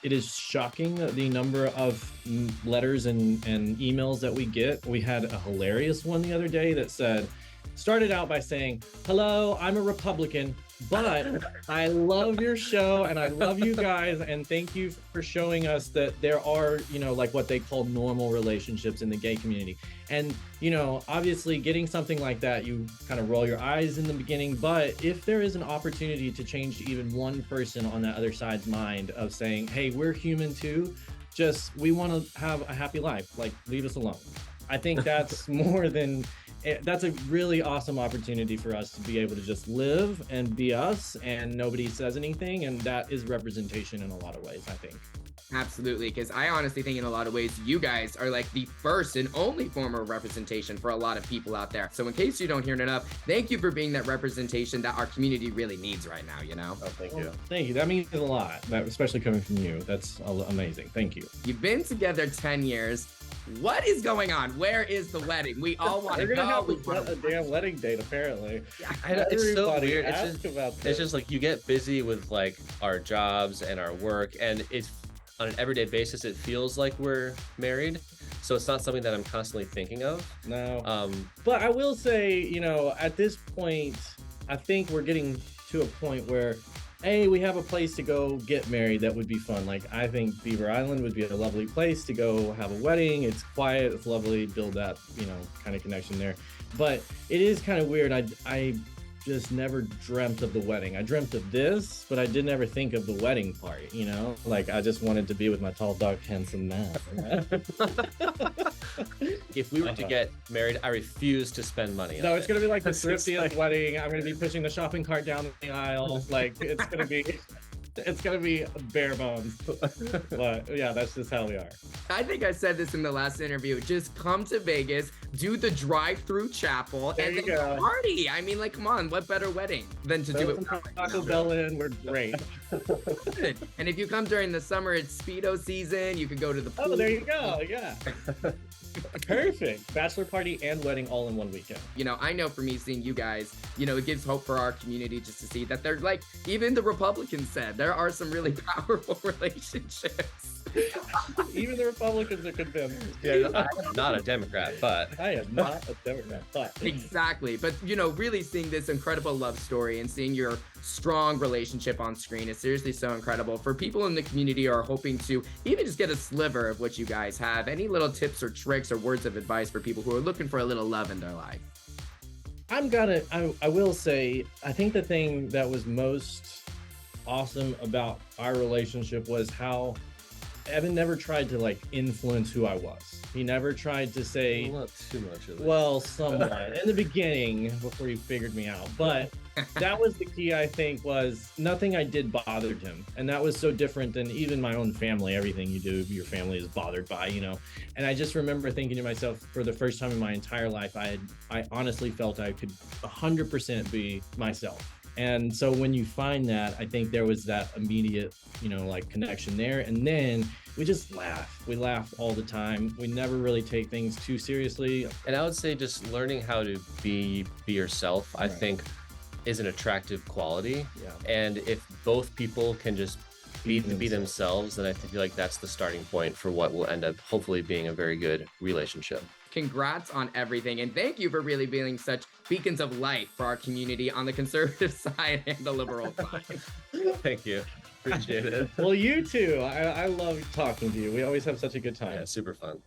it is shocking the number of letters and emails that we get. We had a hilarious one the other day that started out by saying, "Hello, I'm a Republican, but I love your show and I love you guys, and thank you for showing us that there are, like what they call normal relationships in the gay community." And, obviously getting something like that, you kind of roll your eyes in the beginning, but if there is an opportunity to change even one person on that other side's mind of saying, "Hey, we're human too, we want to have a happy life, like leave us alone." I think that's that's a really awesome opportunity for us to be able to just live and be us and nobody says anything. And that is representation in a lot of ways, I think. Absolutely, because I honestly think in a lot of ways, you guys are like the first and only form of representation for a lot of people out there. So in case you don't hear it enough, thank you for being that representation that our community really needs right now, Oh, thank you. Thank you. That means a lot, especially coming from you. That's amazing. Thank you. You've been together 10 years. What is going on? Where is the wedding? We all want to go. We're going to have a damn wedding date, apparently. Yeah, it's so weird. It's just like you get busy with like our jobs and our work, and it's on an everyday basis, it feels like we're married. So it's not something that I'm constantly thinking of. No. But I will say, at this point, I think we're getting to a point where, hey, we have a place to go get married that would be fun. Like, I think Beaver Island would be a lovely place to go have a wedding. It's quiet, it's lovely, build that, kind of connection there. But it is kind of weird. I just never dreamt of the wedding. I dreamt of this, but I didn't ever think of the wedding part, Like, I just wanted to be with my tall, dark, handsome man. If we were to get married, I refuse to spend money on No, it's it. going to be like the thriftiest wedding. I'm going to be pushing the shopping cart down the aisle. Like, it's going to be bare bones. But yeah, that's just how we are. I think I said this in the last interview. Just come to Vegas, do the drive-through chapel, There and you then go. party. I mean, like, come on, what better wedding than to do it? Taco Bell in, we're great. And if you come during the summer, it's Speedo season. You could go to the pool. Oh, there you go. Yeah. Perfect. Bachelor party and wedding all in one weekend. I know for me, seeing you guys, it gives hope for our community just to see that they're like, even the Republicans said, there are some really powerful relationships. Even the Republicans are convinced. Yeah, I'm not a Democrat, but I am not a Democrat, but. Exactly. But, really seeing this incredible love story and seeing your strong relationship on screen is seriously so incredible. For people in the community who are hoping to even just get a sliver of what you guys have, any little tips or tricks or words of advice for people who are looking for a little love in their life? I will say, I think the thing that was most awesome about our relationship was how Evan never tried to influence who I was. He never tried to say, not too much of it. Well, somewhat in the beginning before he figured me out. But that was the key, I think, was nothing I did bothered him. And that was so different than even my own family. Everything you do, your family is bothered by, And I just remember thinking to myself, for the first time in my entire life, I honestly felt I could 100% be myself. And so when you find that, I think there was that immediate, connection there. And then we just laugh. We laugh all the time. We never really take things too seriously. And I would say just learning how to be yourself, I think, is an attractive quality. Yeah. And if both people can just be themselves, then I feel like that's the starting point for what will end up hopefully being a very good relationship. Congrats on everything. And thank you for really being such beacons of light for our community on the conservative side and the liberal side. Thank you. Appreciate it. Well, you too. I love talking to you. We always have such a good time. Yeah, super fun.